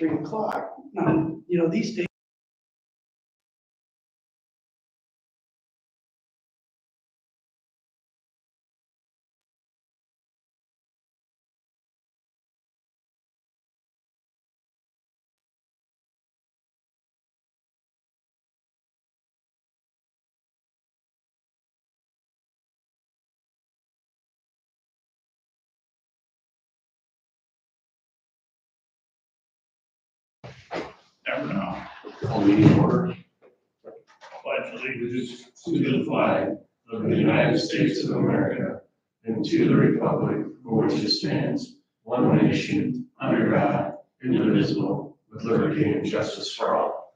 3 o'clock. Now, you know, these days, Never know. Call meeting order. Pledge allegiance To the flag of the United States of America and to the republic for which it stands, one nation, under God, indivisible, with liberty and justice for all.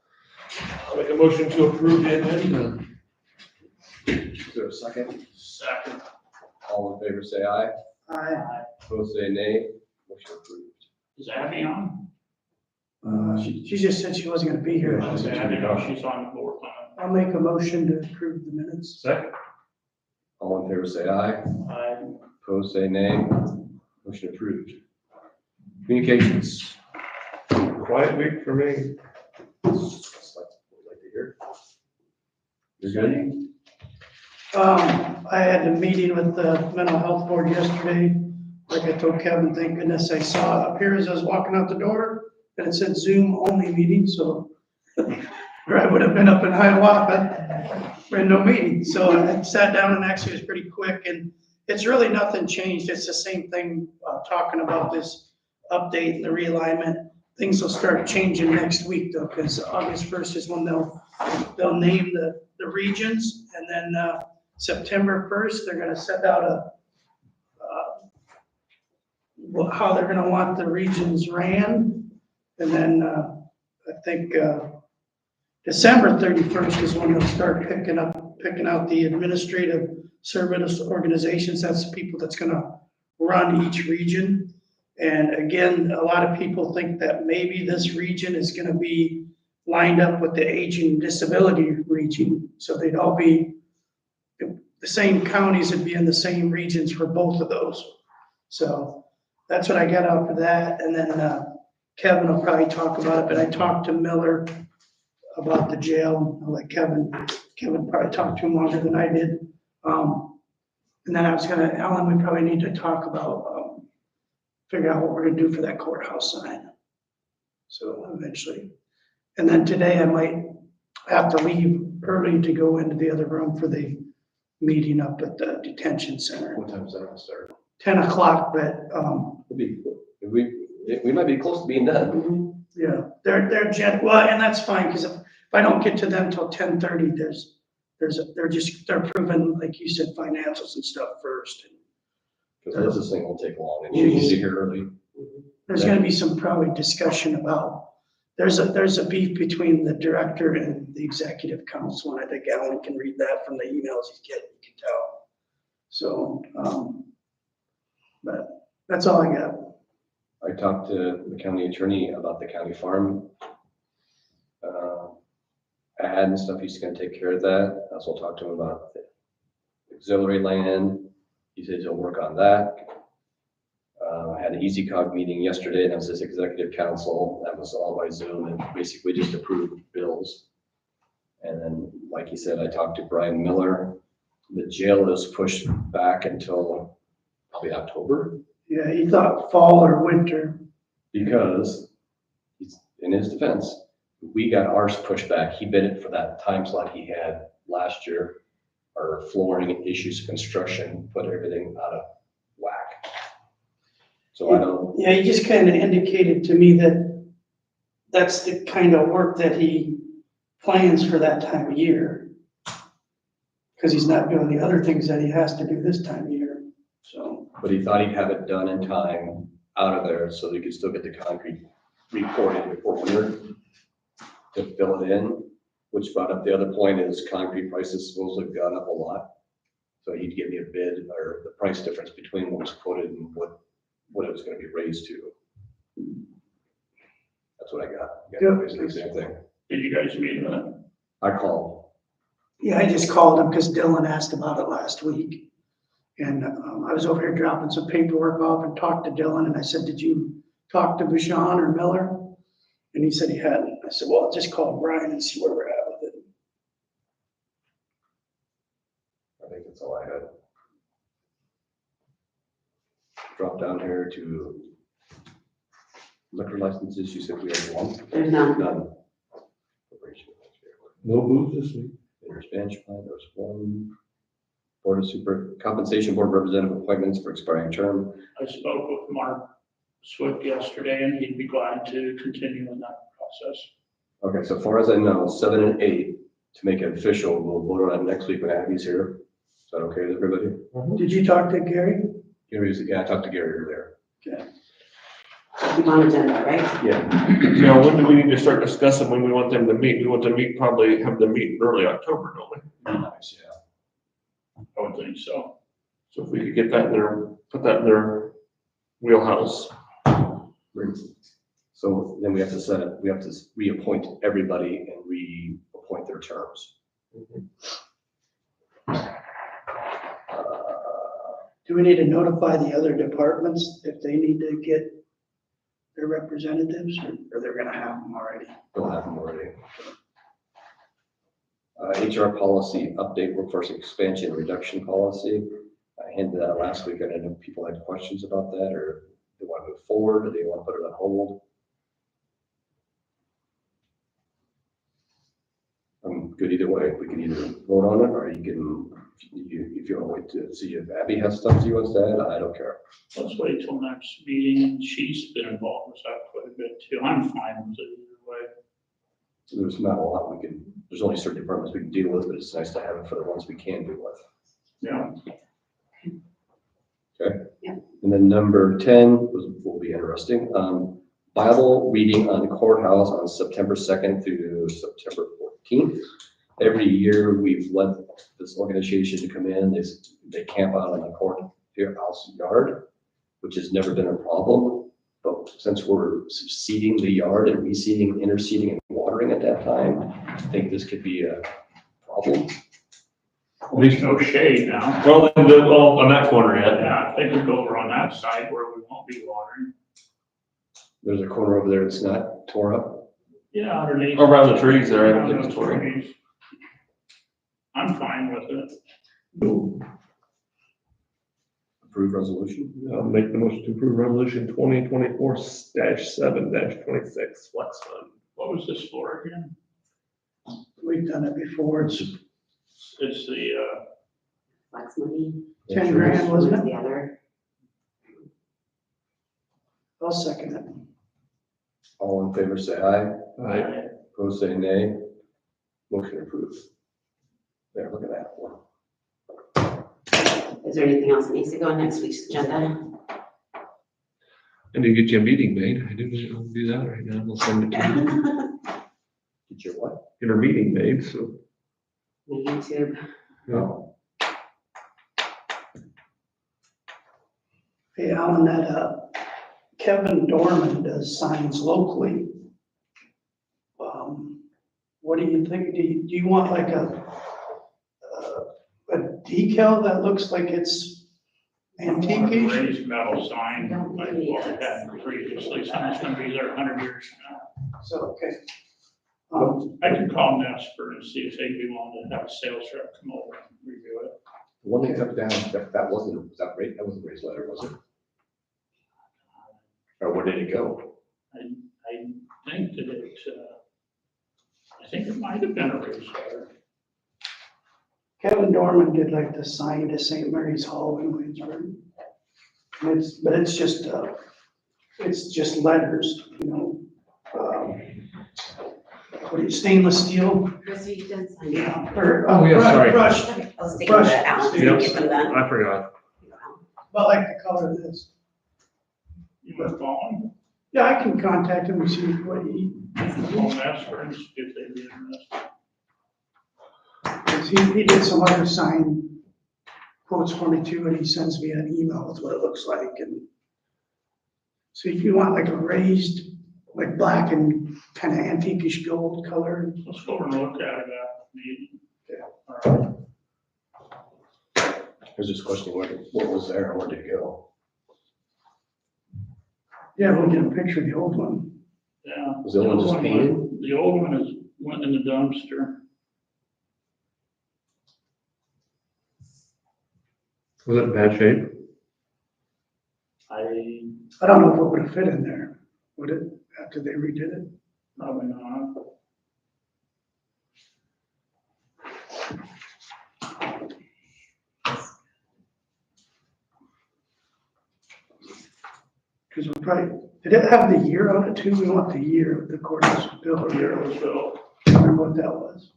I'll make a motion to approve the agenda. Is there a second? Second. All in favor, say aye. Opposed, say nay. Motion approved. Is Abby on? she just said she wasn't gonna be here. Yeah, Okay, I didn't know she's on the board. I'll make a motion to approve the minutes. Second. All in favor, say aye. Opposed, say nay. Motion approved. Communications. Quiet week for me. Just like to hear. You're good? I had a meeting with the mental health board yesterday. Like I told Kevin, thank goodness I saw it up here as I was walking out the door, and it said Zoom only meeting, so or I would have been up in Hiawatha, but no meeting. So I sat down and actually it was pretty quick, and it's really nothing changed. It's the same thing, talking about this update and the realignment. Things will start changing next week though, because August 1st is when they'll name the regions, and then September 1st, they're gonna send out how they're gonna want the regions ran. And then I think December 31st is when they'll start picking out the administrative service organizations. That's the people that's gonna run each region. And again, a lot of people think that maybe this region is gonna be lined up with the aging and disability region. So they'd all be, the same counties would be in the same regions for both of those. So that's what I got out for that. And then Kevin will probably talk about it, but I talked to Miller about the jail. I'll let Kevin probably talked to him longer than I did. And then I was Ellen, we probably need to talk about, figure out what we're gonna do for that courthouse sign. So eventually. And then today I might have to leave early to go into the other room for the meeting up at the detention center. What time is that gonna start? 10 o'clock, but, We might be close to being done. yeah, well, and that's fine, because if I don't get to them till 10:30, they're proving, like you said, financials and stuff first. Because this thing will take long and you usually here early. There's gonna be some probably discussion about, there's a beef between the director and the executive council, and I think Alan can read that from the emails he's getting, you can tell. So, but that's all I got. I talked to the county attorney about the county farm ad and stuff. He's gonna take care of that. I also talked to him about the auxiliary land. He said he'll work on that. I had an EasyCog meeting yesterday, and that was his executive council. That was all by Zoom and basically just approved bills. And then, like he said, I talked to Brian Miller. The jail is pushed back until probably October. Yeah, he thought fall or winter. Because he's, in his defense, we got ours pushed back. He bid it for that time slot he had last year. Our flooring issues, construction, put everything out of whack. So I don't, Yeah, he just kind of indicated to me that that's the kind of work that he plans for that time of year. Because he's not doing the other things that he has to do this time of year, so. but he thought he'd have it done in time out of there so they could still get the concrete reported before winter to fill it in, which brought up the other point is concrete prices supposedly have gone up a lot. So he'd give me a bid or the price difference between what was quoted and what it was gonna be raised to. That's what I got. Good. Basically the same thing. Did you guys meet on it? I called. Yeah, I just called him because Dylan asked about it last week. And I was over here dropping some paperwork off and talked to Dylan, and I said, did you talk to Bouchon or Miller? And he said he hadn't. I said, well, I'll just call Brian and see where we're at with it. I think that's all I had. Drop down here to liquor licenses, you said we have one? There's none. None. No booze this week. There's bench plan, there's one. Board of Super, Compensation Board Representative appointments for expiring term. I spoke with Mark Swift yesterday and he'd be glad to continue in that process. Okay, so far as I know, 7 and 8, to make it official, we'll vote on it next week when Abby's here. Is that okay with everybody? Did you talk to Gary? Yeah, I talked to Gary earlier. On agenda, right? Yeah. Now, when do we need to start discussing when we want them to meet? We want to meet, probably have them meet early October, don't we? Nice, yeah. I would think so. So if we could get that in their, put that in their wheelhouse. Great. So then we have to reappoint everybody and reappoint their terms. Do we need to notify the other departments if they need to get their representatives, or they're gonna have them already? They'll have them already. HR policy update, workforce expansion reduction policy. I handed that out last week. I didn't know if people had questions about that, or they want to move forward, or they want to put it on hold. I'm good either way. We can either vote on it, or you can, if you want to wait to see if Abby has stuff she wants to add, I don't care. Let's wait till next meeting. She's been involved with that quite a bit too. I'm fine with it either way. There's not a lot we can, there's only certain departments we can deal with, but it's nice to have it for the ones we can deal with. Yeah. Okay? Yeah. And then number 10 will be interesting. Bible reading on the courthouse on September 2nd through September 14th. Every year we've let this organization to come in, they camp out on the courthouse yard, which has never been a problem. But since we're seeding the yard and reseeding, interseeding and watering at that time, I think this could be a problem. There's no shade now. Well, on that corner yet. Yeah, they could go over on that side where we won't be watering. There's a corner over there that's not tore up. Yeah, underneath. Around the trees there, I don't think Around it's the working. trees. I'm fine with it. Approved resolution. I'll make the motion to approve resolution 2024-7-26 flex fund. What was this for again? We've done it before. It's It's the, Flex money. 10 grand, wasn't it? The other. I'll second it. All in favor, say aye. Aye. Opposed, say nay. Motion approved. There, look at that one. Is there anything else that needs to go on next week's agenda? I need to get you a meeting made. I didn't do that right now. We'll send it to you. Get your what? Get our meeting made, so. My YouTube. Oh, Hey, Alan, that, Kevin Dorman does signs locally. What do you think? Do you want like a decal that looks like it's antique-ish? raised metal sign, Don't like need what we it. had previously, something's gonna be there 100 years from So, okay. now. I can call Nesper and see if they'd be willing to have a sales rep come over and review it. the one they took down, that wasn't, that wasn't raised letter, was it? Or where did it go? I think that it, I think it might have been a raised letter. Kevin Dorman did like the sign to St. Mary's Hall in Williamsburg. But it's just letters, you know. What are you, stainless steel? Chris, you did sign it. Or, Oh, yeah, sorry. brushed, I'll stick with it, Alan, so you get them done. I forgot. about like the color of this. You want to call him? Yeah, I can contact him and see what he, Call Nesper and see if they'd be interested. 'cause he did some other sign quotes for me too, and he sends me an email with what it looks like, and so if you want like a raised, like black and kind of antique-ish gold color. Let's go over and look at it after the meeting. Yeah. All right. I was just questioning what was there and where did it go? Yeah, we'll get a picture of the old one. Yeah. Was the old one just painted? The old one went in the dumpster. Was it in bad shape? I don't know if it would have fit in there, would it, after they redid it? Probably not. Because we probably, did it have the year on it too? We want the year of the courthouse was built. The year it was built, Remember what that was?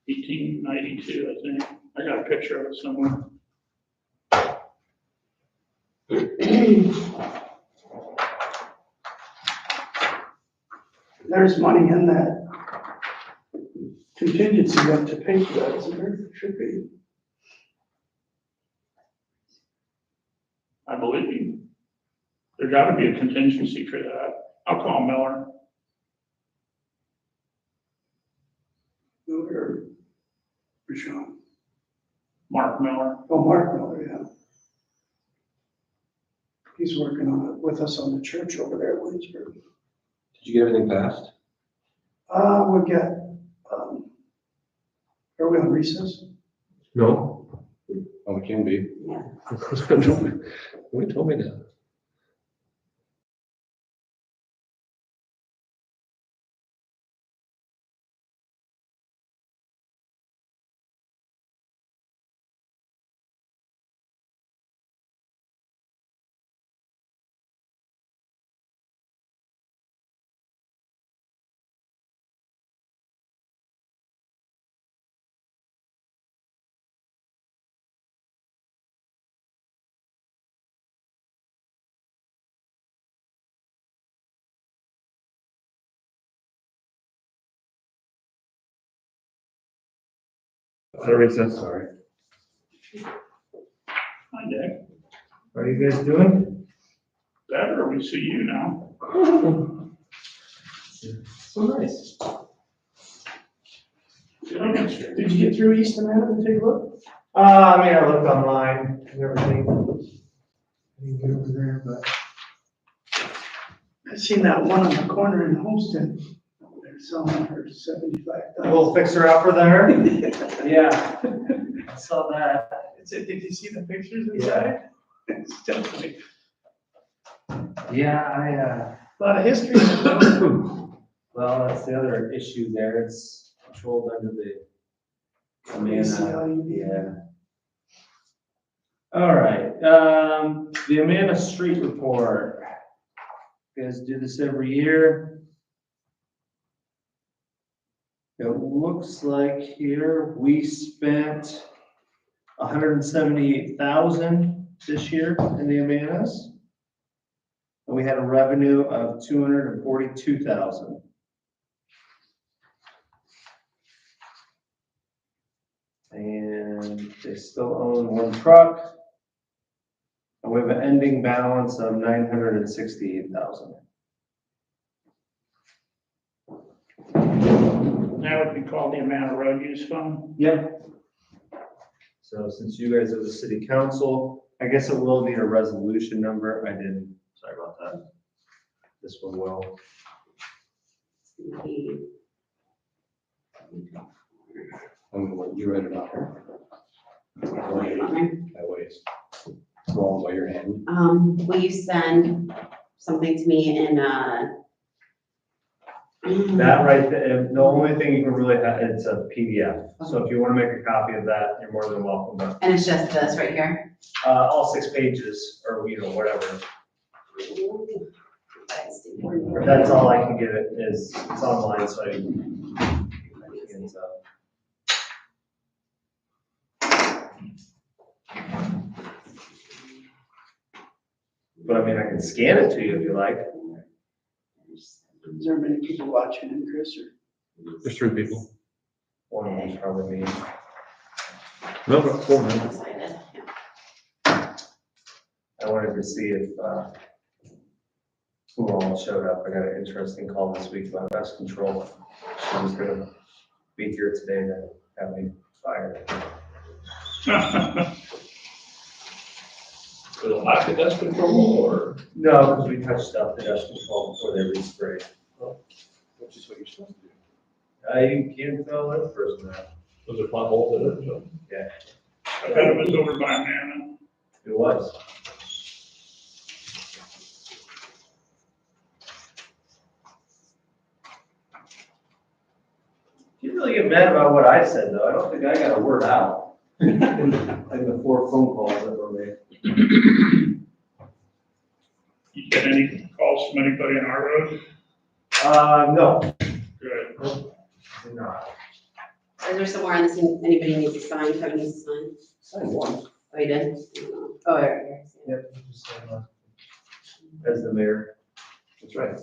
1892, I think. I got a picture of it somewhere. There's money in that contingency yet to pay for that, isn't there? Should be. I believe you. There gotta be a contingency for that. I'll call Miller. Or Sean. Mark Miller. Oh, Mark Miller, yeah. He's working on it with us on the church over there at Williamsburg. Did you get everything passed? We'll get, are we on recess? No. Oh, we can be. Nobody told me that. At a recess. Sorry. Hi, Dick. How are you guys doing? Better, we see you now. So nice. Did you get through East Amanda and take a look? I mean, I looked online and everything. I didn't get over there, but I seen that one on the corner in Homestead. They're selling for a $75,000. little fixer-upper there. Yeah, I saw that. Did you see the pictures inside? It's definitely Yeah, a lot of history. well, that's the other issue there. It's controlled under the Amana. Yeah. All right, the Amana Street Report. You guys do this every year. It looks like here we spent 178,000 this year in the Amanas. And we had a revenue of 242,000. And they still own one truck. And we have an ending balance of 968,000. That would be called the Amana Road Use Fund. Yep. So since you guys are the city council, I guess it will need a resolution number. I didn't, sorry about that. This one will. You read it off here. That way it's wrong by your hand. Will you send something to me in, That right there, the only thing you can really have, it's a PDF. So if you want to make a copy of that, you're more than welcome. But and it's just this right here? all 6 pages or, whatever. That's all I can get it is, it's online, so it's, but I mean, I can scan it to you if you like. Is there many people watching in Chris or? There's 3 people. One of them's probably me. No, but 4 minutes. Excited, yeah. I wanted to see if, who all showed up. I got an interesting call this week about pest control. She was gonna be here today to have me fired. For the lack of dust control or? No, because we touched up the dust control before they resprayed. Which is what you're supposed to do. I can't tell that first now. Was there potholes in it? So, I bet it was over by Nana. It was. You really get mad about what I said, though. I don't think I got a word out. Like the 4 phone calls that were made. You get any calls from anybody on our road? No. Good. Not. Is there somewhere on this, anybody needs to sign, Kevin needs to sign? Sign one. Oh, you did? Oh, right here. Yep. just, As the mayor. That's right.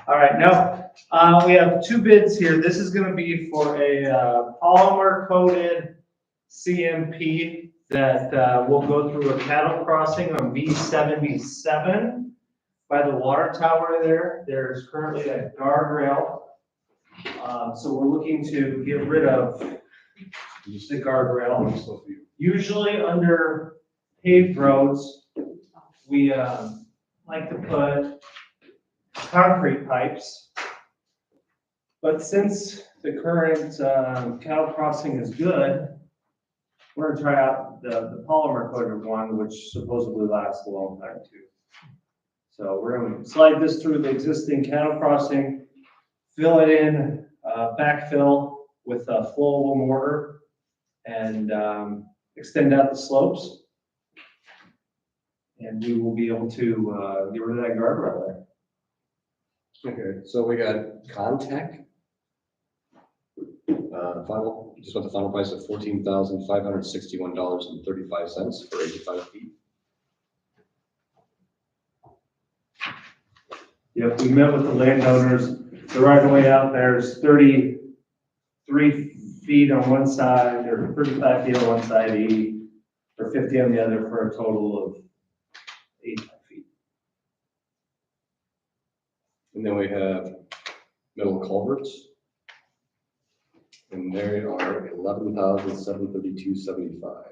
All right, now, we have 2 bids here. This is gonna be for a polymer coated CMP that will go through a cattle crossing on B77 by the water tower there. There's currently a guardrail. So we're looking to get rid of the guardrail. Usually under paved roads, we like to put concrete pipes. But since the current cattle crossing is good, we're gonna try out the polymer coated one, which supposedly lasts a long time too. So we're gonna slide this through the existing cattle crossing, fill it in, backfill with a flowable mortar, and extend out the slopes. And we will be able to get rid of that guardrail there. Okay, so we got Contact. Just want the final price of $14,561.35 for 85 feet. Yep, we met with the landowners. The right of way out there is 33 feet on one side, or 35 feet on one side, 80, or 50 on the other, for a total of 85 feet. And then we have Middle Culverts. And they are $11,732.75.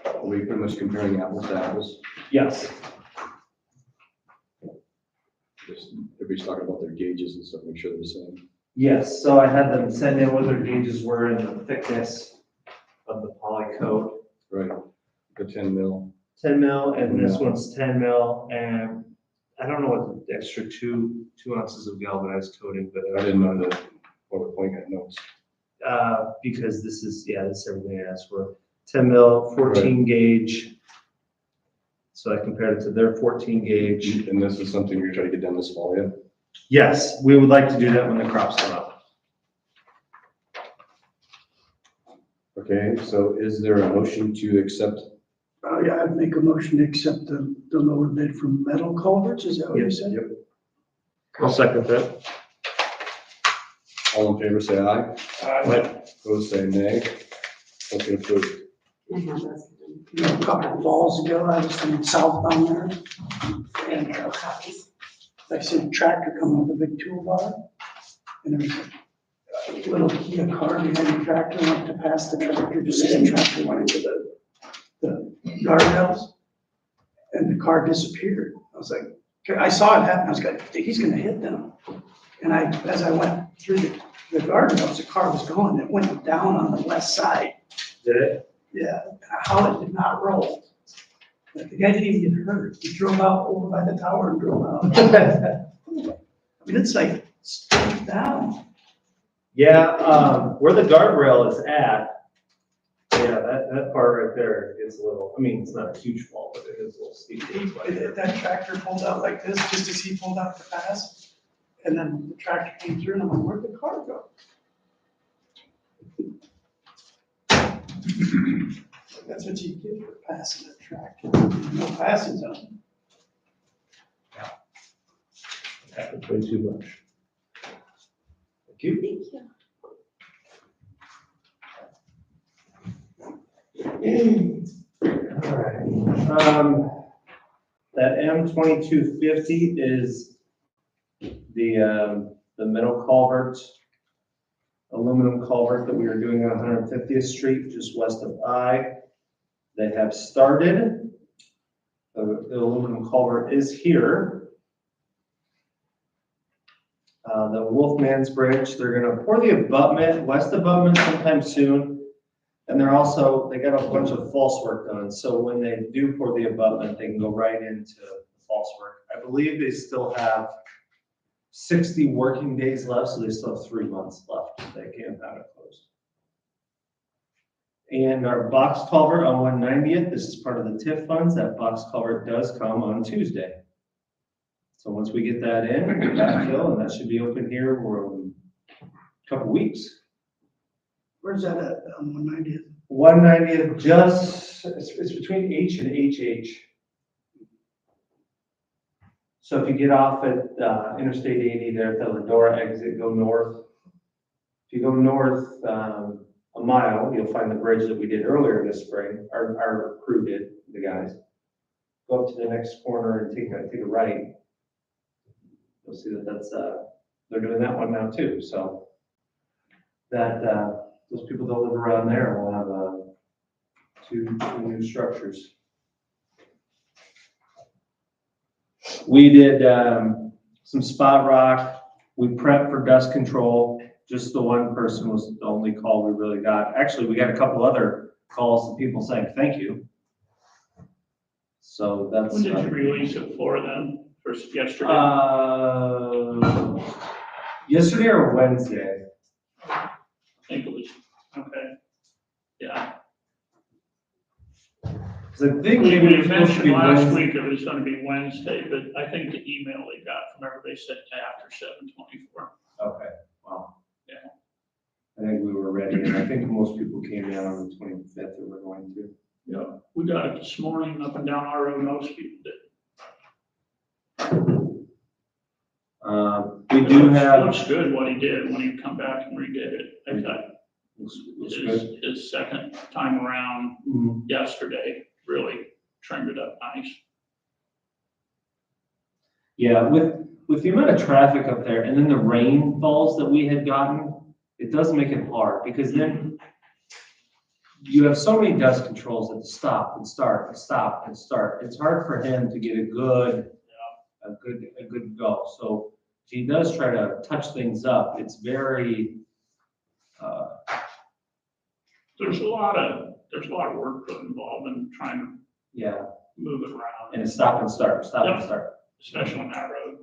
Are we pretty much comparing apples to apples? Yes, Just everybody's talking about their gauges and stuff, make sure they're the same. yes, so I had them send in what their gauges were and the thickness of the poly coat. Right, the 10 mil. 10 mil, and this one's 10 mil, and I don't know what the extra two ounces of galvanized coating, but I didn't know that PowerPoint had notes. because this is everything I asked for. 10 mil, 14 gauge. So I compared it to their 14 gauge. And this is something you're trying to get done this fall, yeah? Yes, we would like to do that when the crops come up. Okay, so is there a motion to accept? Yeah, I'd make a motion to accept the lower bid from Metal Culverts, is that what you said? Yep. I'll second that. All in favor, say aye. But Opposed, say nay. Motion approved. I have those. You know, a couple of falls ago, I was in southbound there, and Copies. I seen a tractor coming with a big toolbar, and there was a little Kia car behind the tractor, went to pass the tractor, just as the tractor went into the guardrails, and the car disappeared. I was like, I saw it happen, I was like, he's gonna hit them. And as I went through the guardrails, the car was gone, it went down on the west side. Did it? Yeah, how it did not roll. But the guy didn't even get hurt. He drove out over by the tower and drove out. I mean, it's like straight down. Yeah, where the guardrail is at, yeah, that part right there gets a little, I mean, it's not a huge fall, but it is a little steep. That tractor pulled out like this, just as he pulled out to pass. And then the tractor came through and I'm like, where'd the car go? That's what you get for passing a tractor. No passing zone. That's way too much. Thank you. Thank you. All right. That M2250 is the middle culvert aluminum culvert that we are doing on 150th Street, just west of I. They have started. The aluminum culvert is here. The Wolfman's Bridge, they're gonna pour the abutment, west abutment sometime soon. And they got a bunch of false work done, so when they do pour the abutment, they can go right into the false work. I believe they still have 60 working days left, so they still have 3 months left. They can't have it closed. And our box culvert on 190th, this is part of the TIF funds, that box culvert does come on Tuesday. So once we get that in, we backfill, and that should be open here for a couple weeks. Where's that at, on 190th? 190th, it's between H and HH. So if you get off at Interstate 80 there at the Ladora exit, go north. If you go north a mile, you'll find the bridge that we did earlier this spring, our crew did, the guys. Go up to the next corner and take a right. You'll see that they're doing that one now too, so that those people that live around there will have two new structures. We did some spot rock. We prepped for dust control. Just the one person was the only call we really got. Actually, we got a couple other calls of people saying thank you. So that's. When did you release it for then? First yesterday? Yesterday or Wednesday. I think it was, okay. Yeah. Because I think We maybe it was supposed to mentioned be last Wednesday. week it was gonna be Wednesday, but I think the email they got from everybody said after 7/24. Okay, wow. Yeah. I think we were ready, and I think most people came in on the 25th that we're going to. Yeah, we got it this morning up and down our road, most people did. We do have. Looks good what he did when he come back and redid it. I thought Looks good. his second time around Mhm. yesterday really trimmed it up nice. Yeah, with the amount of traffic up there and then the rainfalls that we had gotten, it does make it hard because then you have so many dust controls that stop and start and stop and start. It's hard for him to get a good go. So if he does try to touch things up, it's very, There's a lot of work involved in trying to yeah, move it around, and stop and start, stop and Yep. start. especially on that road.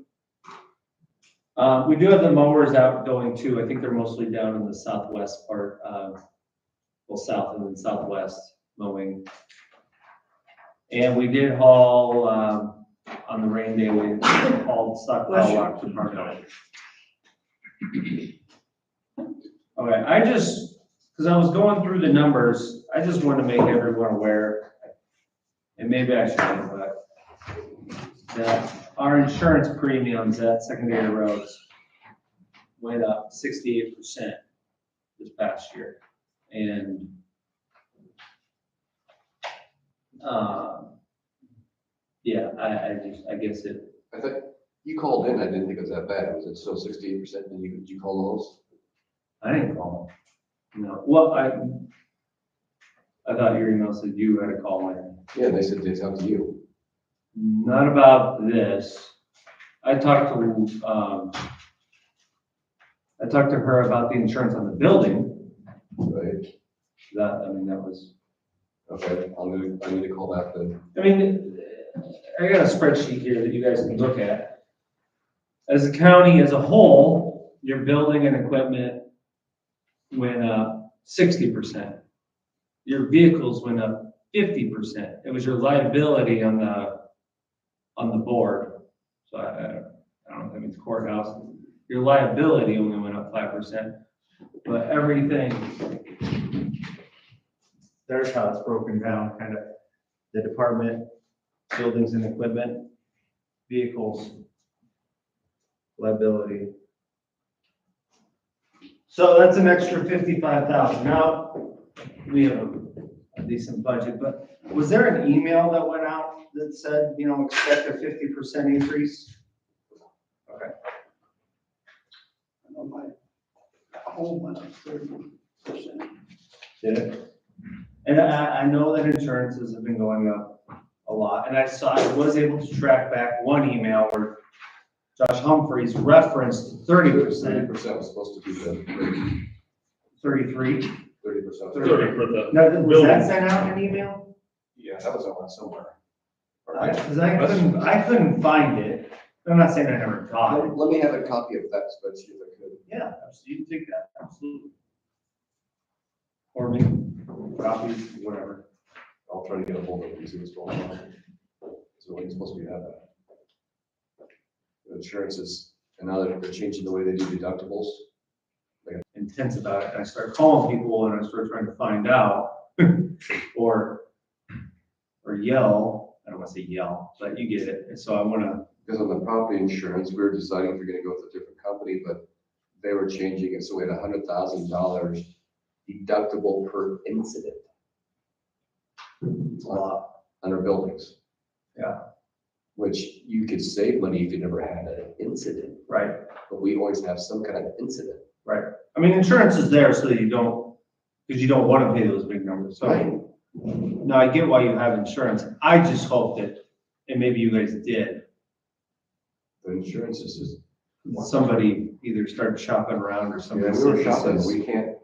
We do have the mowers out going too. I think they're mostly down in the southwest part, well, south and then southwest mowing. And we did haul, on the rain day, we hauled stockpile rock to Park. Okay, because I was going through the numbers, I just want to make everyone aware, and maybe I should, but that our insurance premiums at secondary roads went up 68% this past year. And, yeah, I guess it, I thought, you called in, I didn't think it was that bad, was it still 68%, did you call those? I didn't call them. No, well, I thought your email said you had a call in. Yeah, they said they talked to you. Not about this. I talked to her about the insurance on the building. Right, That was, okay, I need to call that then. I mean, I got a spreadsheet here that you guys can look at. As a county as a whole, your building and equipment went up 60%. Your vehicles went up 50%. It was your liability on the board. So I don't know if that means courthouse. Your liability only went up 5%, but everything, there's how it's broken down, kind of the department, buildings and equipment, vehicles, liability. So that's an extra 55,000. Now, we have a decent budget, but was there an email that went out that said, expect a 50% increase? Okay. I know my home went up 30%. Did it? And I know that insurances have been going up a lot, and I was able to track back one email where Josh Humphreys referenced 30%, 30% was supposed to be the 33. 30%. 30 for the, Now, was Building. that sent out in an email? Yeah, that was on somewhere. Because I couldn't find it. I'm not saying I never got it. Let me have a copy of that spreadsheet if I could. Yeah, absolutely. You can take that, absolutely. Or me, copies, whatever. I'll try to get a hold of it and see what's going on. So we're supposed to have that. The insurance is, and now they're changing the way they do deductibles. Intense about it, and I start calling people and I start trying to find out, or yell, I don't wanna say yell, but you get it, and so I wanna, Because on the property insurance, we were deciding if we're gonna go with a different company, but they were changing it, so we had $100,000 deductible per incident. It's a lot under buildings. Yeah. Which you could save money if you never had an incident, right, but we always have some kind of incident. right. I mean, insurance is there so that you don't, because you don't wanna pay those big numbers, so. Right. No, I get why you have insurance, I just hope that, and maybe you guys did, The insurance is just. somebody either started shopping around or Yeah, somebody. we were said, shopping, "This is- we can't,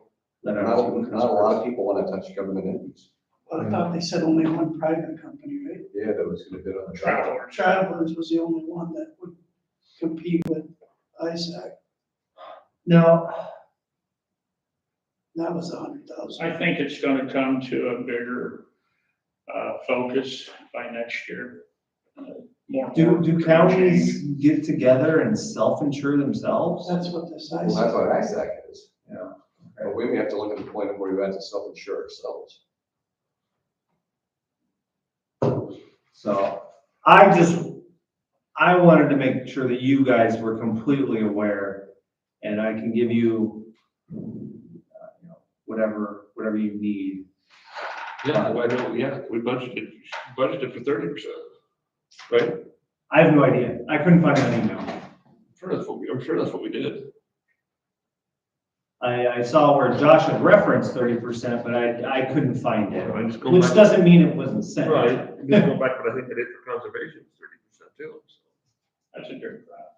let not, out two not a lot of people wanna touch government entities. But I thought they said only one private company, right? Yeah, that was gonna bid on the travel. Travelers. Travelers was the only one that would compete with ISAC. No, That was 100,000. I think it's gonna come to a bigger, focus by next year. More. do counties get together and self-insure themselves? That's what this Well, that's ISAC. what ISAC is. Yeah. But we may have to look at the point of where we have to self-insure ourselves. So I wanted to make sure that you guys were completely aware, and I can give you, whatever you need. yeah, I know, yeah, we budgeted for 30%, right? I have no idea. I couldn't find an email. I'm sure that's what we did. I saw where Josh had referenced 30%, but I couldn't find it, I just go which back- doesn't mean it wasn't sent. Right, just go back, but I think I did for conservation, 30% too, so. That's a good crowd.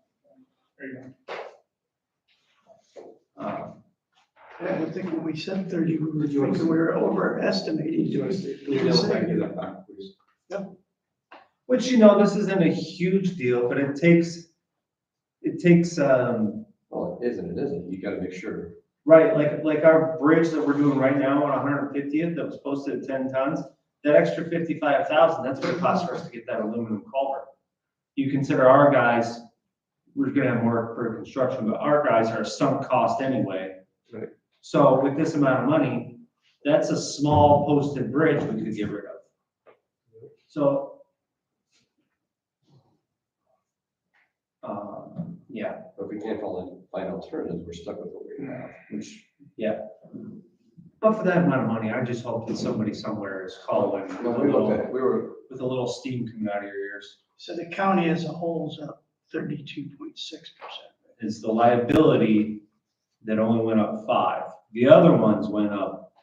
There you go. Yeah, I think when we said 30, we were thinking we were overestimating. That, please? Which, this isn't a huge deal, but it takes, Well, it isn't, you gotta make sure. right, like our bridge that we're doing right now on 150th that was posted at 10 tons, that extra 55,000, that's what it costs for us to get that aluminum culvert. You consider our guys, we're gonna have more for construction, but our guys are a sunk cost anyway. Right. So with this amount of money, that's a small posted bridge we could get rid of. So. Yeah, But if we can't find alternatives, we're stuck with what we have. which, yeah. But for that amount of money, I just hope that somebody somewhere is calling with a No, we looked at little, it, we were, with a little steam coming out of your ears. So the county as a whole is up 32.6%. It's the liability that only went up 5. The other ones went up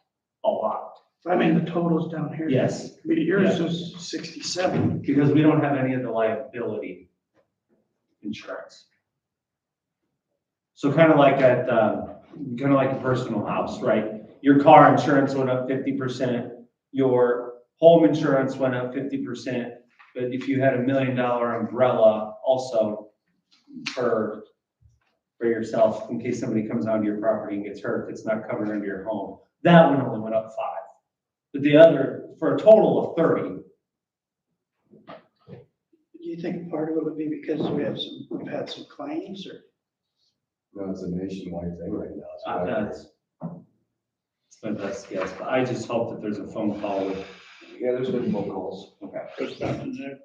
a lot. I mean, the total's down here. Yes, I mean, yours is 67. because we don't have any of the liability insurance. So kind of like a personal house, right? Your car insurance went up 50%, your home insurance went up 50%, but if you had $1 million umbrella also for yourself, in case somebody comes onto your property and gets hurt, it's not covered under your home, that one only went up 5. But the other, for a total of 30. Do you think part of it would be because we've had some claims or? no, it's a nationwide thing right now. It's whatever. That's it's my best guess, but I just hope that there's a phone call with. Yeah, there's been phone calls. There's nothing there.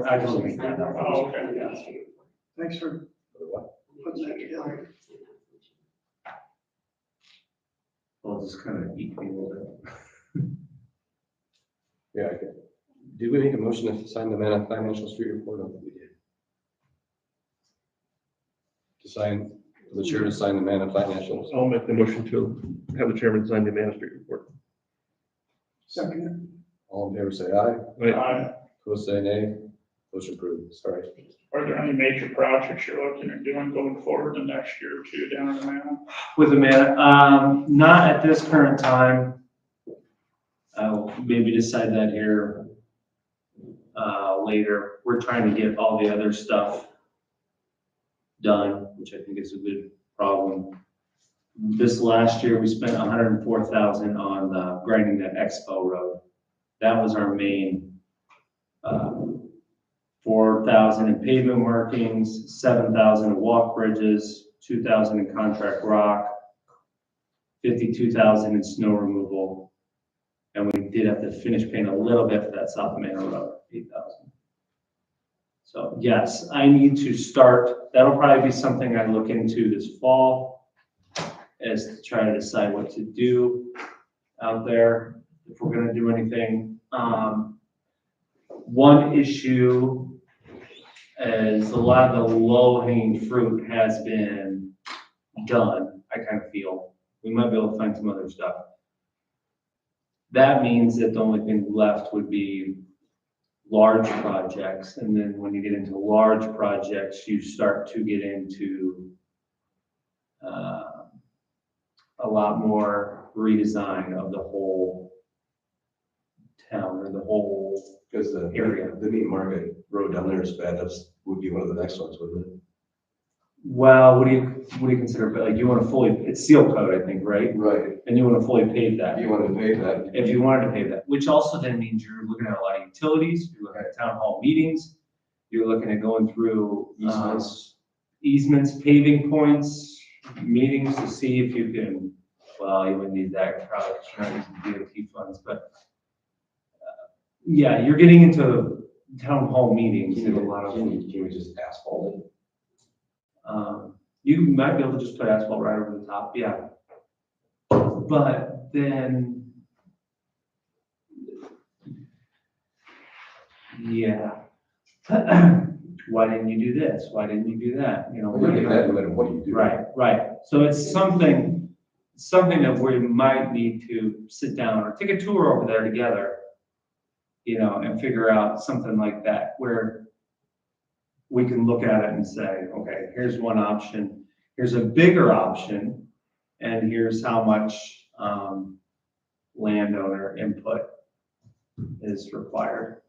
I just make that up. Oh, okay. Thanks for putting that together. Well, just kind of eat me a little bit. Yeah, okay. Did we make a motion to sign the financial street report? I don't think we did. sign, the chair to sign the Manna financials. I'll make the motion to have the chairman sign the administrative report. Second. All in favor, say aye. Are Opposed, say nay. Motion approved. Sorry. there any major projects you're looking at doing going forward the next year or two down in the mountain? With the man, not at this current time. I'll maybe decide that here, later. We're trying to get all the other stuff done, which I think is a good problem. This last year, we spent $104,000 on, grinding that Expo Road. That was our main, 4,000 in pavement markings, 7,000 in walk bridges, 2,000 in contract rock, 52,000 in snow removal. And we did have to finish paint a little bit for that South Main Road, 8,000. So yes, I need to start, that'll probably be something I look into this fall, is to try to decide what to do out there, if we're gonna do anything. One issue is a lot of the low-hanging fruit has been done, I kind of feel. We might be able to find some other stuff. That means that the only thing left would be large projects. And then when you get into large projects, you start to get into a lot more redesign of the whole town or the whole Because the area. the meat market road down there is bad. That's, would be one of the next ones, wouldn't it? Well, what do you consider, but like you want to fully, it's seal coat, I think, right? Right. And you want to fully pave that. If you wanted to pay that. If you wanted to pave that, which also then means you're looking at a lot of utilities, you're looking at town hall meetings, you're looking at going through easements, paving points, meetings to see if you can, well, you would need that probably, because you're not using DOT funds, but yeah, you're getting into town hall meetings and a lot of. Can we just asphalt it? You might be able to just put asphalt right over the top, yeah. But then, yeah. Why didn't you do this? Why didn't you do that? You know. Well, you do that no matter what you do. Right. So it's something that we might need to sit down or take a tour over there together, you know, and figure out something like that where we can look at it and say, okay, here's one option, here's a bigger option, and here's how much landowner input is required.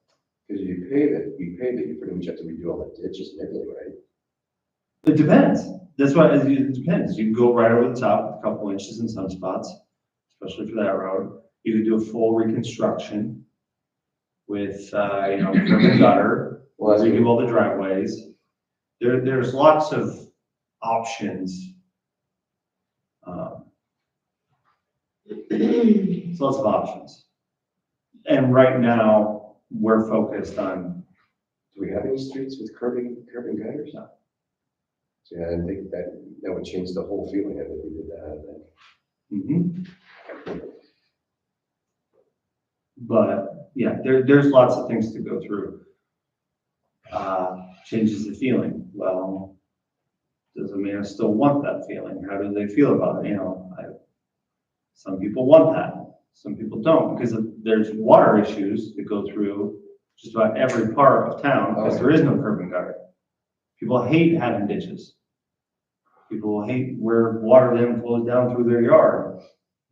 Because you pay that, you pretty much have to redo all the ditches and everything, right? It depends. That's why it depends. You can go right over the top, a couple inches in some spots, especially for that road. You could do a full reconstruction with, curb and gutter, redo all the driveways. There's lots of options. There's lots of options. And right now, we're focused on. Do we have any streets with curb and gutters? No. So, yeah, I think that would change the whole feeling of it if we did that, I think. But yeah, there's lots of things to go through. Changes the feeling. Well, does a man still want that feeling? How do they feel about it? You know, some people want that. Some people don't, because there's water issues that go through just about every part of town because there is no curb and gutter. People hate having ditches. People hate where water then flows down through their yard.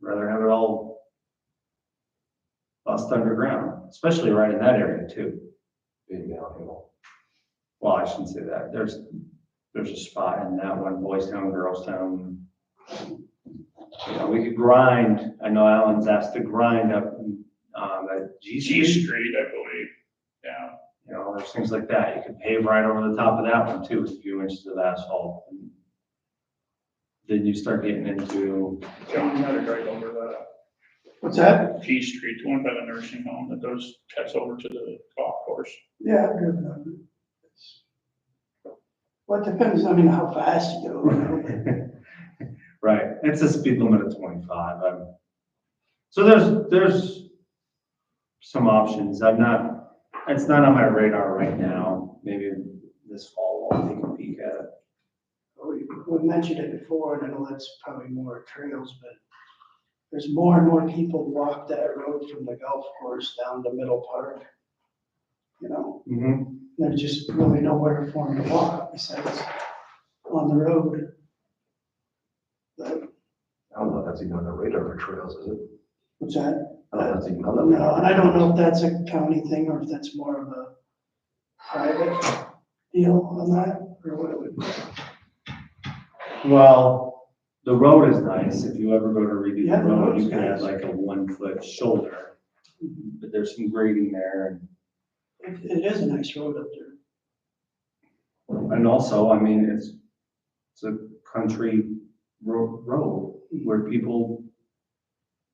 Rather have it all bust underground, especially right in that area too. Being downhill. Well, I shouldn't say that. There's a spot in that one, Boys Town, Girls Town. You know, we could grind. I know Alan's asked to grind up at G G Street. Street, I believe, yeah. You know, there's things like that. You can pave right over the top of that one too, with a few inches of asphalt. And then you start getting into, John had it right over What's that? G Street, the one by the nursing home that cuts over to the golf course. Yeah, I've driven on it. Well, it depends, I mean, how fast you go. right, it's a speed limit of 25. So there's some options. It's not on my radar right now. Maybe this fall I'll take a peek at it. we mentioned it before, and I know that's probably more trails, but there's more and more people walk that road from the golf course down to Middle Park. You know, Mhm. there's just really nowhere for them to walk besides on the road. But, I don't know if that's even on the radar for trails, is it? what's that? I don't know if that's even on the No, radar. and I don't know if that's a county thing or if that's more of a private deal on that, or what it would be. Well, the road is nice. If you ever go to redo Yeah, the the road, road's you can have nice. like a 1 foot shoulder. But there's some grading there. It is a nice road up there. And also, I mean, it's a country road where people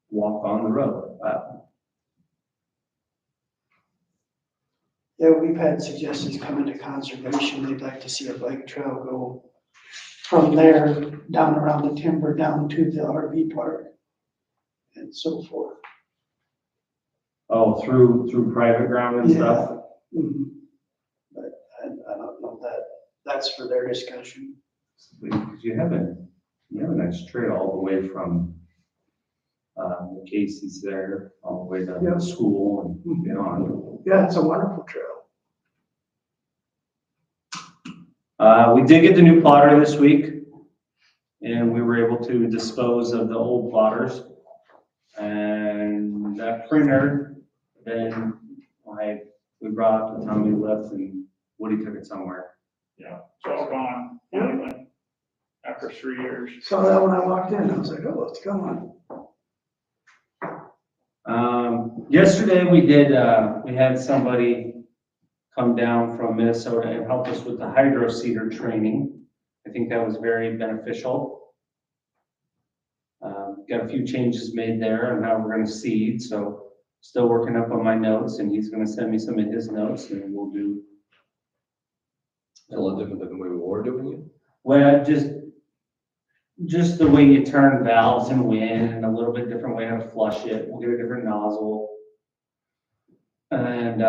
walk on the road. Yeah, we've had suggestions coming to conservation, they'd like to see a bike trail go from there down around the timber, down to the RV park and so forth. Oh, through private ground and stuff? Mhm. But I don't know that's for their discussion. Because you have a nice trail all the way from, Casey's there, all the way to Yeah. the school and beyond. Yeah, it's a wonderful trail. We did get the new plotter this week, and we were able to dispose of the old plotters. And that printer, then we brought it to Tommy left and Woody took it somewhere. Yeah, it's all gone, anyway, after 3 years. Saw that when I walked in, I was like, oh, it's gone. Yesterday we had somebody come down from Minnesota and help us with the hydro seeder training. I think that was very beneficial. Got a few changes made there on how we're gonna seed, so still working up on my notes, and he's gonna send me some of his notes, and we'll do. It's a lot different than the way we were doing it. Well, just the way you turn valves and wind, and a little bit different way how to flush it. We'll get a different nozzle. And,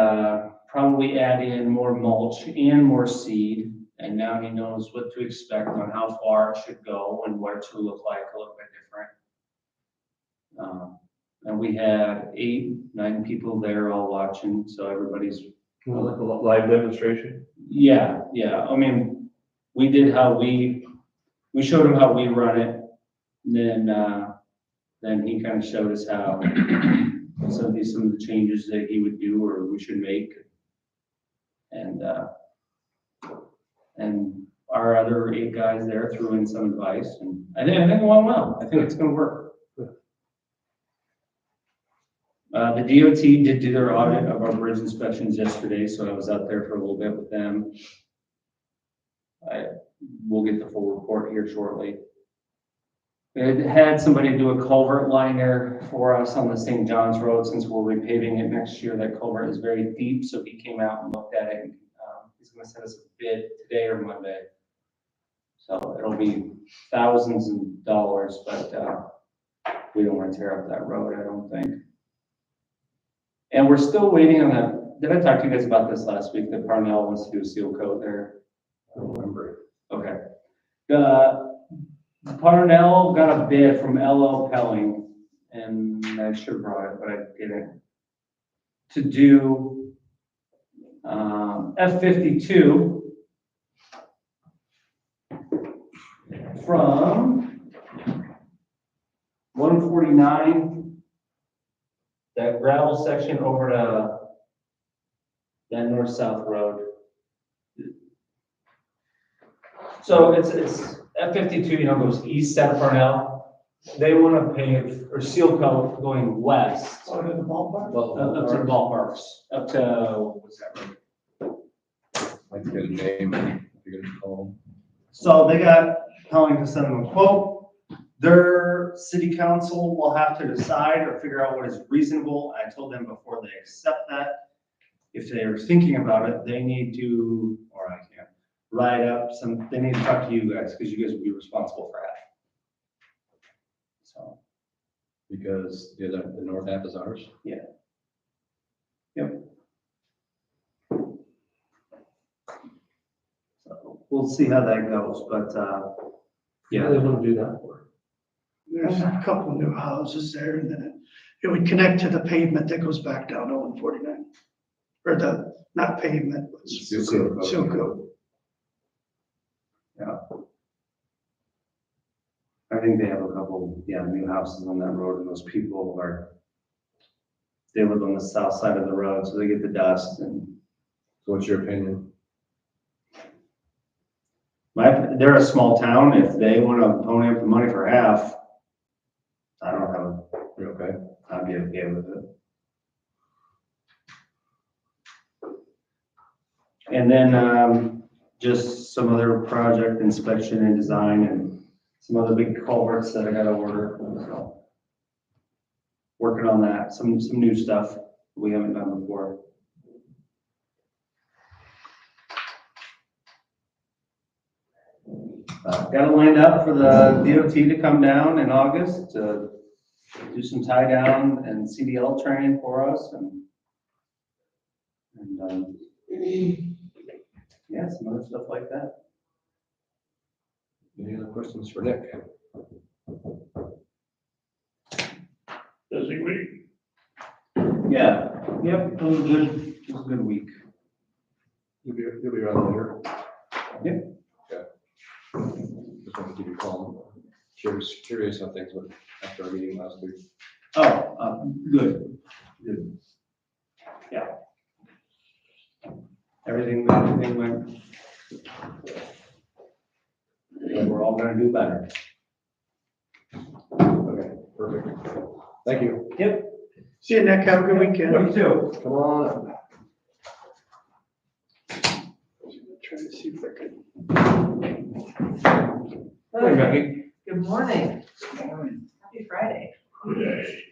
probably add in more mulch and more seed. And now he knows what to expect on how far it should go and what it should look like a little bit different. And we had 8, 9 people there all watching, so everybody's, Like a live demonstration? yeah. I mean, we did we showed him how we run it. And then he kind of showed us how some of the changes that he would do or we should make. And our other 8 guys there threw in some advice, and I think it went well. I think it's gonna work. The DOT did do their audit of our bridge inspections yesterday, so I was out there for a little bit with them. We'll get the full report here shortly. We had somebody do a culvert liner for us on the St. John's Road since we're repaving it next year. That culvert is very deep, so he came out and looked at it. And, he's gonna send us a bid today or Monday. So it'll be thousands of dollars, but we don't want to tear up that road, I don't think. And we're still waiting on that. Did I talk to you guys about this last week? That Parnell wants to do a seal coat there? I don't remember. Okay. Parnell got a bid from LL Pelling, and I should have brought it, but I didn't, to do F-52 from 149, that gravel section over to that north-south road. So it's F-52, goes east out of Parnell. They want to pave or seal coat going west. Out of the ballpark? Up to the ballparks, up to, what's that road? Like to get a name, if you're gonna call them. So they got Pelling to send them a quote. Their city council will have to decide or figure out what is reasonable. I told them before they accept that, if they are thinking about it, they need to, or I can't, write up they need to talk to you guys, because you guys will be responsible for that. So, Because the north half is ours. so we'll see how that goes, but, Yeah, yeah. they want to do that for. There's a couple new houses there, and then it would connect to the pavement that goes back down to 149. Or the, not pavement, but Silco. Silco. I think they have a couple, new houses on that road, and those people they live on the south side of the road, so they get the dust, and So what's your opinion? they're a small town, if they wanna pony up the money for half, I don't have, You're okay? I'd be okay with it. And then, just some other project inspection and design and some other big culverts that I gotta order, so. Working on that, some new stuff we haven't done before. Got it lined up for the DOT to come down in August to do some tie down and CDL training for us and yeah, some other stuff like that. Any other questions for Nick? Busy week. Yeah, yep, it was a good week. You'll be around later? Yep. Okay. Just wanted to give you a call. Curious how things went after our meeting last week. Oh, good. Yeah. Everything went. And we're all gonna do better. Okay, perfect. Thank you. Yep. See you, Nick, have a good weekend. You too. Come on up. Try to see if I could. Hey, Becky. Good morning. Happy Friday. Yay.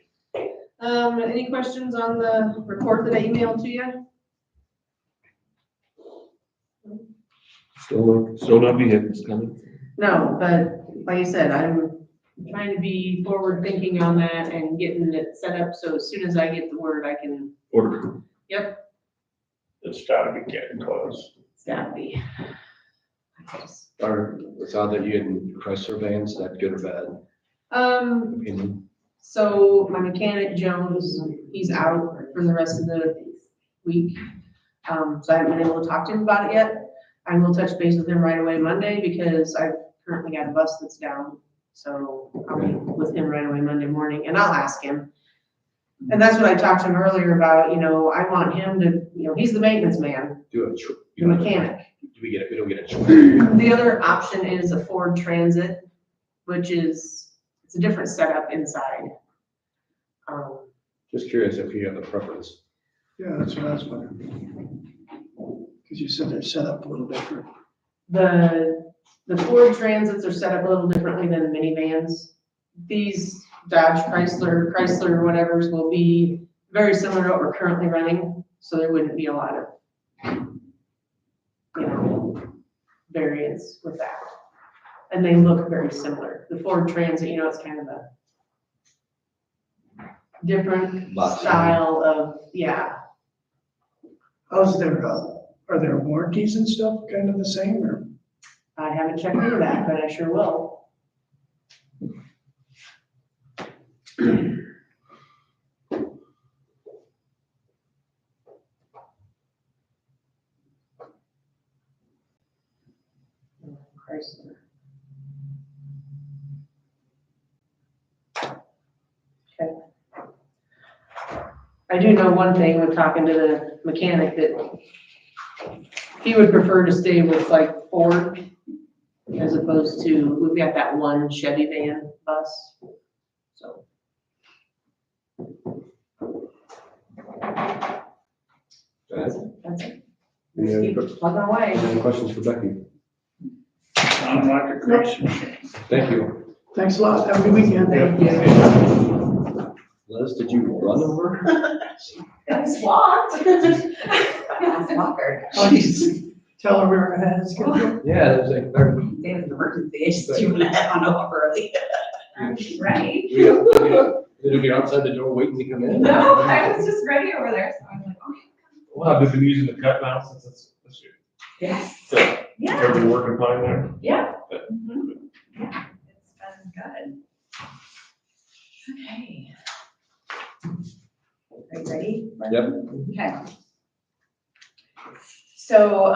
Any questions on the report that I emailed to you? Still no vehicles coming. No, but like I said, I'm trying to be forward thinking on that and getting it set up, so as soon as I get the word, I can, Order. It's gotta be getting close. it's gotta be. Or it's odd that you had Chrysler vans, is that good or bad opinion? So my mechanic Jones, he's out for the rest of the week. So I haven't been able to talk to him about it yet. I will touch base with him right away Monday because I've currently got a bus that's down. So I'll be with him right away Monday morning and I'll ask him. And that's what I talked to him earlier about, I want him to, he's the maintenance man, the mechanic. We don't get a choice. The other option is a Ford Transit, which is, it's a different setup inside. Just curious if you have a preference. Yeah, that's what I was wondering. Because you said they're set up a little different. The Ford Transits are set up a little differently than minivans. These Dodge Chrysler whatevers will be very similar to what we're currently running, so there wouldn't be a lot of, variance with that. And they look very similar. The Ford Transit, it's kind of a different Boxy. style of, yeah. How's their, are their warranties and stuff kind of the same, or? I haven't checked into that, but I sure will. Chrysler. Okay. I do know one thing with talking to the mechanic that he would prefer to stay with like Ford as opposed to, we've got that one Chevy van bus, so. That's it. Any other Keep plugging away. Any questions for Becky? Sounds like a great machine. Thank you. Thanks a lot, have a good weekend. Thank you. Liz, did you run over? It's locked. It's locker. Oh, you tell her we're ahead of schedule. Yeah, there's like, They have an emergency, I just you let on over early. Right? did you outside the door waiting to come in? No, I was just ready over there, so I was like, okay. Well, I've been using the cut now since it's this year. Yes. So, Yeah, everything working fine there? yeah. Mhm. Yeah, it's been good. Okay. Are you ready? Yep. Okay. So,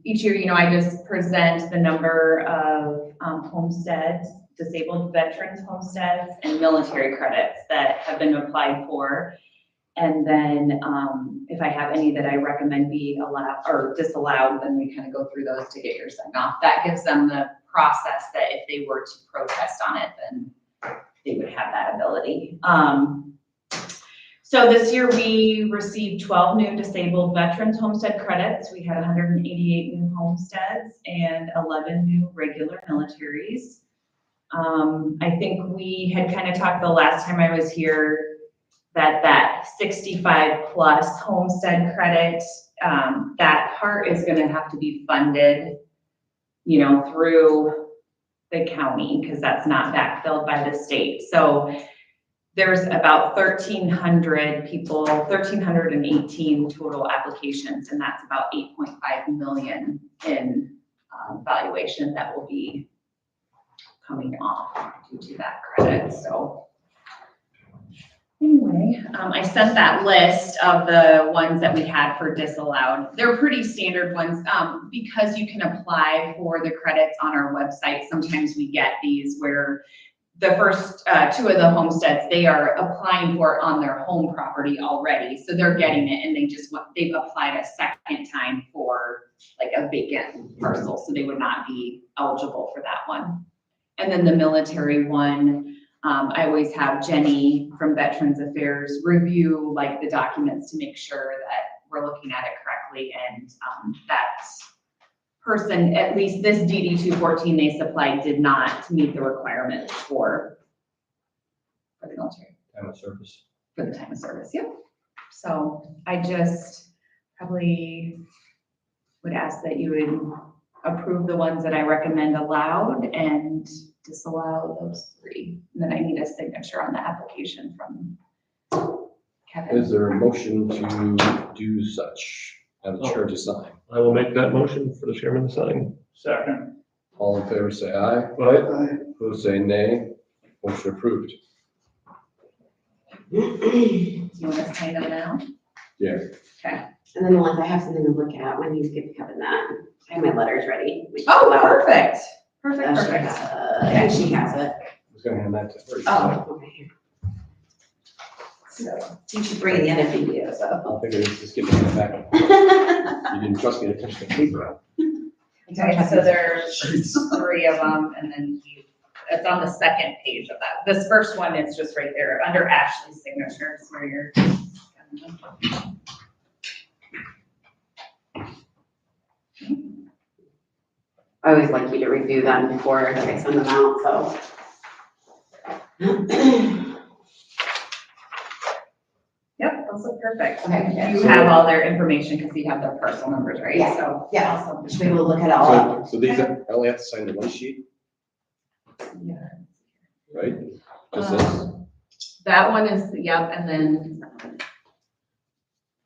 each year, I just present the number of, homesteads, disabled veterans homesteads, and military credits that have been applied for. And then, if I have any that I recommend be allowed or disallowed, then we kind of go through those to get your sign off. That gives them the process that if they were to protest on it, then they would have that ability. So this year we received 12 new disabled veterans homestead credits. We had 188 new homesteads and 11 new regular militaries. I think we had kind of talked the last time I was here that 65 plus homestead credit, that part is gonna have to be funded, through the county, because that's not backfilled by the state. So there's about 1,300 people, 1,318 total applications, and that's about 8.5 million in valuation that will be coming off due to that credit. So anyway, I sent that list of the ones that we had for disallowed. They're pretty standard ones, because you can apply for the credits on our website. Sometimes we get these where the first two of the homesteads, they are applying for it on their home property already. So they're getting it and they've applied a second time for like a vacant parcel. So they would not be eligible for that one. And then the military one, I always have Jenny from Veterans Affairs review like the documents to make sure that we're looking at it correctly. And that person, at least this DD 214 they supplied, did not meet the requirements for the military. Time of service. For the time of service, yep. So I just probably would ask that you would approve the ones that I recommend allowed and disallow those 3. And then I need a signature on the application from Kevin. Is there a motion to do such? Have the chair to sign. I will make that motion for the chairman to sign. Second. All in favor, say aye. Right? Opposed, say nay. Motion approved. Do you want to sign them now? Yeah. Okay. And then the ones I have something to look at when you give Kevin that, I have my letters ready. Oh, perfect. Perfect, She perfect. and she has it. I was gonna hand that to her. Oh, okay. So, You should bring the other video, so. I'll figure this, just give me that back. You didn't trust me to touch the paper. okay, so there's 3 of them, and then it's on the second page of that. This first one is just right there under Ashley's signature, so where you're. I always like you to review them before I send them out, so. Yep, those look perfect. Okay. You have all their information because you have their personal numbers, right? Yeah. So. Yeah. Awesome. Should be able to look at it all up. So these, I only have to sign the one sheet, Yeah. right? Just this? That one is, yep, and then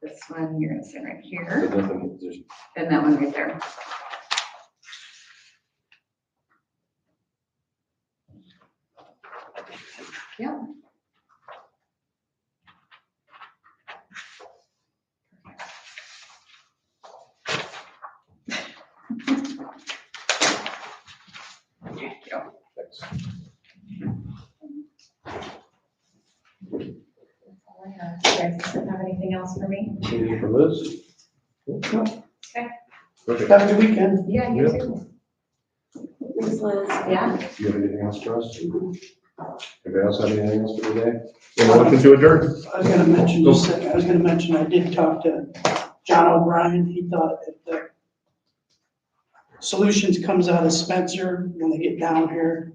this one, you're gonna sit right here, There's nothing, there's and that one right there. Yep. Thank you. thanks. That's all I have. You guys have anything else for me? Anything from Liz? Okay. Perfect. Have a good weekend. Yeah, you Yeah. too. Thanks, Liz. Yeah. Do you have anything else for us? Anybody else have anything else for today? Motion to adjourn. I was gonna mention, I did talk to John O'Brien. He thought if the Solutions comes out of Spencer, when they get down here,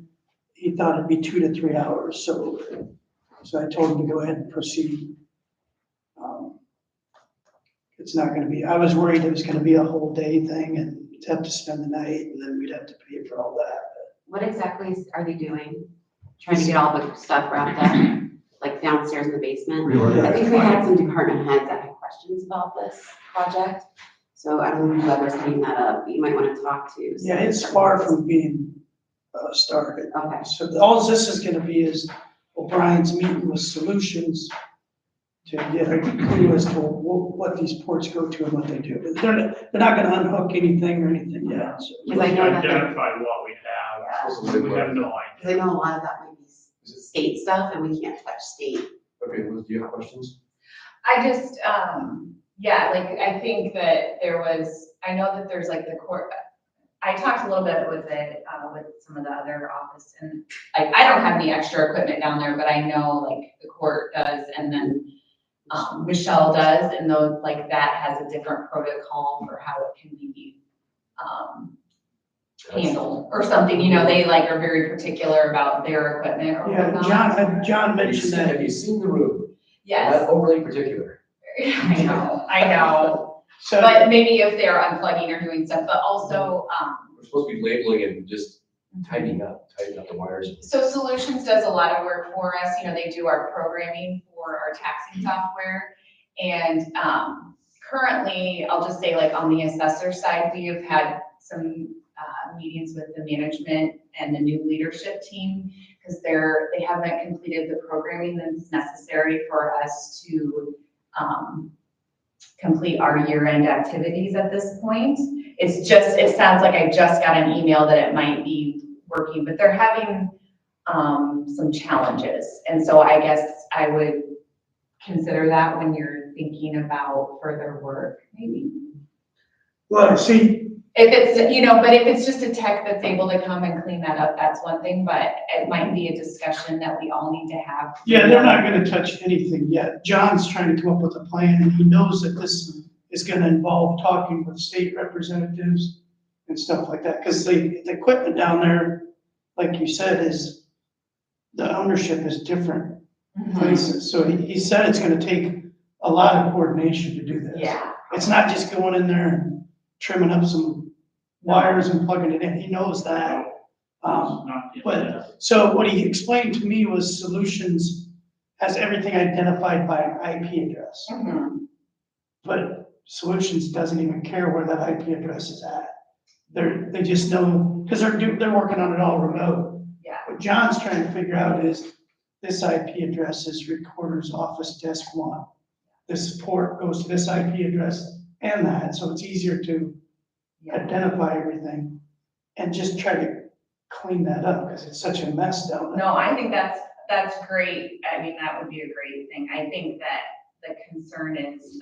he thought it'd be 2 to 3 hours, so I told him to go ahead and proceed. It's not gonna be, I was worried it was gonna be a whole day thing and have to spend the night, and then we'd have to pay for all that. What exactly are they doing? Trying to get all the stuff wrapped up, like downstairs in the basement? I think we had some department heads that had questions about this project. So I don't know whoever's heading that up, you might want to talk to. Yeah, it's far from being started. Okay, So all this is gonna be is O'Brien's meeting with Solutions to get a clue as to what these ports go to and what they do. They're not gonna unhook anything or anything yet, so. because I know that, Identify what we have. We have no because I know a lot of that might be state stuff and we can't touch state. Okay, Liz, do you have questions? I just, yeah, like, I think that I know that there's like the court, I talked a little bit with it, with some of the other office, and like, I don't have any extra equipment down there, but I know like the court does, and then, Michelle does, and those, like, that has a different protocol for how it can be, handled, or something, they like are very particular about their equipment or Yeah, whatnot. John mentioned that. Have you seen the room? Yes, Not overly particular. I know, So, but maybe if they're unplugging or doing stuff, but also, We're supposed to be labeling and just tidying up the wires. so Solutions does a lot of work for us, they do our programming for our taxing software. And, currently, I'll just say, like, on the assessor side, we have had some, meetings with the management and the new leadership team, because they haven't completed the programming that's necessary for us to, complete our year-end activities at this point. It sounds like I just got an email that it might be working, but they're having, some challenges. And so I guess I would consider that when you're thinking about further work, maybe. well, see, If it's, but if it's just a tech that's able to come and clean that up, that's one thing, but it might be a discussion that we all need to have. yeah, they're not gonna touch anything yet. John's trying to come up with a plan, and he knows that this is gonna involve talking with state representatives and stuff like that, because the equipment down there, like you said, the ownership is different places. So he said it's gonna take a lot of coordination to do this. Yeah, It's not just going in there and trimming up some wires and plugging it in. He knows that. So what he explained to me was Solutions has everything identified by an IP address. Mhm. But Solutions doesn't even care where that IP address is at. They just know, because they're working on it all remote. Yeah. What John's trying to figure out is this IP address is Recorder's Office Desk 1. This port goes to this IP address and that, so it's easier to identify everything and just try to clean that up, because it's such a mess down there. No, I think that's great. I mean, that would be a great thing. I think that the concern is,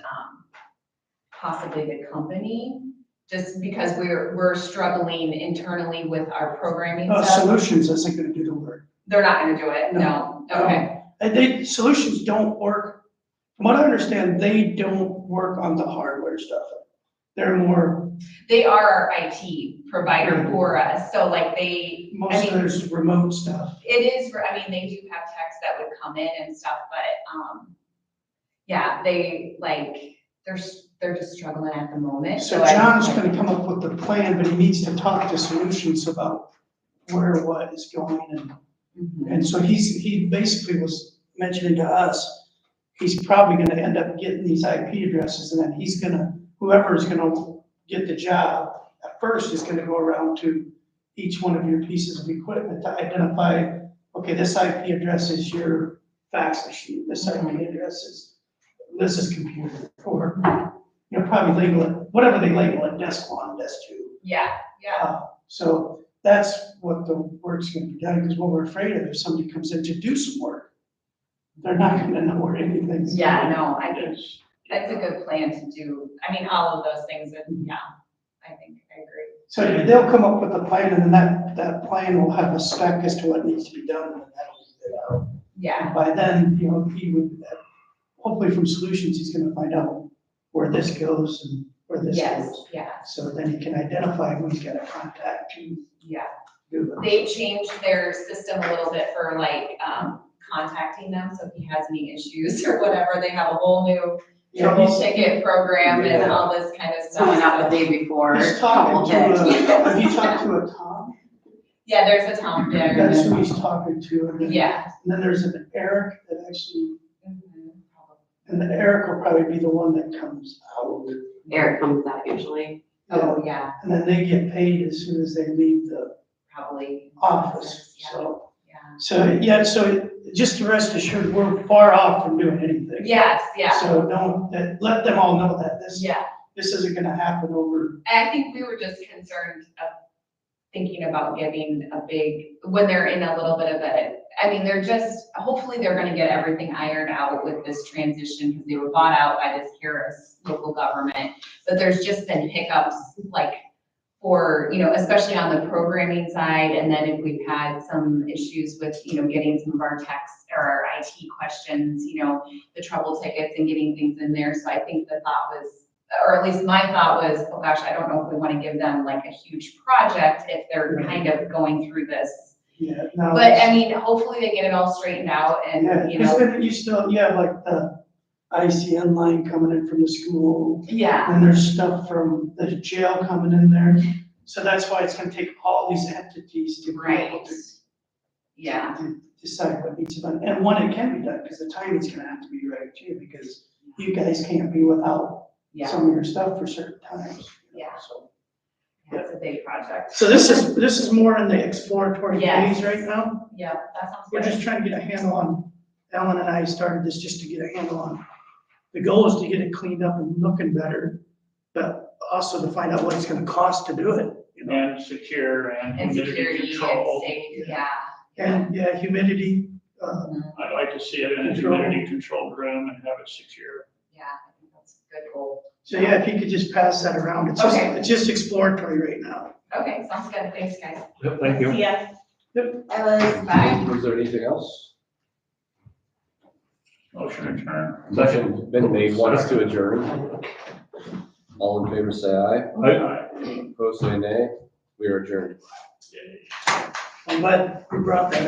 possibly the company, just because we're struggling internally with our programming stuff. Solutions isn't gonna do the work. They're not gonna do it, no, okay. And Solutions don't work, from what I understand, they don't work on the hardware stuff. They're more, They are our IT provider for us, so like most of there's remote stuff. it is, I mean, they do have techs that would come in and stuff, but, yeah, they're just struggling at the moment. So I John's just, gonna come up with the plan, but he needs to talk to Solutions about where what is going, Mhm. and so he basically was mentioning to us, he's probably gonna end up getting these IP addresses, and then whoever's gonna get the job at first is gonna go around to each one of your pieces of equipment to identify, okay, this IP address is your fax machine, this IP address is Liz's computer, or, probably label it, whatever they label it, desk 1, desk 2. Yeah, So that's what the work's gonna be done, because what we're afraid of, if somebody comes in to do some work, they're not gonna know where anything's. yeah, no, I think that's a good plan to do. I mean, all of those things, and yeah, I think I agree. So they'll come up with a plan, and then that plan will have a spec as to what needs to be done, and then that'll be it out. Yeah, And by then, he would, hopefully from Solutions, he's gonna find out where this goes and where this yes, goes. yeah, So then he can identify who he's gotta contact to yeah. do it. They changed their system a little bit for like, contacting them, so if he has any issues or whatever, they have a whole new Yeah, trouble he's- ticket program and all this kind of stuff. Coming out the day before. He's talking to, trouble hit. have you talked to a Tom? Yeah, there's a Tom there. That's who he's talking to, and then Yeah. there's an Eric that actually, Mhm. And then Eric will probably be the one that comes out. Eric comes out usually. Oh, yeah, And then they get paid as soon as they leave the probably. office, Yeah, so. yeah. So just to rest assured, we're far off from doing anything. Yes, yeah, So let them all know that yeah. this isn't gonna happen over. I think we were just concerned of thinking about getting when they're in a little bit of hopefully they're gonna get everything ironed out with this transition, because they were bought out by this Harris local government. But there's just been hiccups, like, for, especially on the programming side, and then if we've had some issues with, getting some of our techs or our IT questions, the trouble tickets and getting things in there. So I think the thought was, or at least my thought was, oh gosh, I don't know if we want to give them like a huge project if they're kind of going through this. Yeah. no, But I mean, hopefully they get it all straightened out and, Yeah, because then you have like the ICN line coming in from the school, yeah, and there's stuff from the jail coming in there. So that's why it's gonna take all these entities to be able right. to Yeah, to decide what needs to be done. And when it can be done, because the timing's gonna have to be right too, because you guys can't be without yeah, some of your stuff for certain times. Yeah. So it's a big project. So this is more in the exploratory Yes. phase right now. Yeah, that sounds We're good. just trying to get a handle on, Ellen and I started this just to get a handle on. The goal is to get it cleaned up and looking better, but also to find out what it's gonna cost to do it, And secure and And humidity security and control. safe, yeah. And, yeah, humidity, I'd like to see it in a Control. humidity controlled room and have it secure. Yeah, I think that's a good goal. so yeah, if you could just pass that around, Okay. it's just exploratory right now. Okay, sounds good. Thanks, guys. Yep, thank you. See ya. Bye, Liz. Bye. Was there anything else? Motion adjourned. Motion been made, wants to adjourn. All in favor, say aye. Aye. Opposed, say nay. We are adjourned. Yay. I'm glad we brought that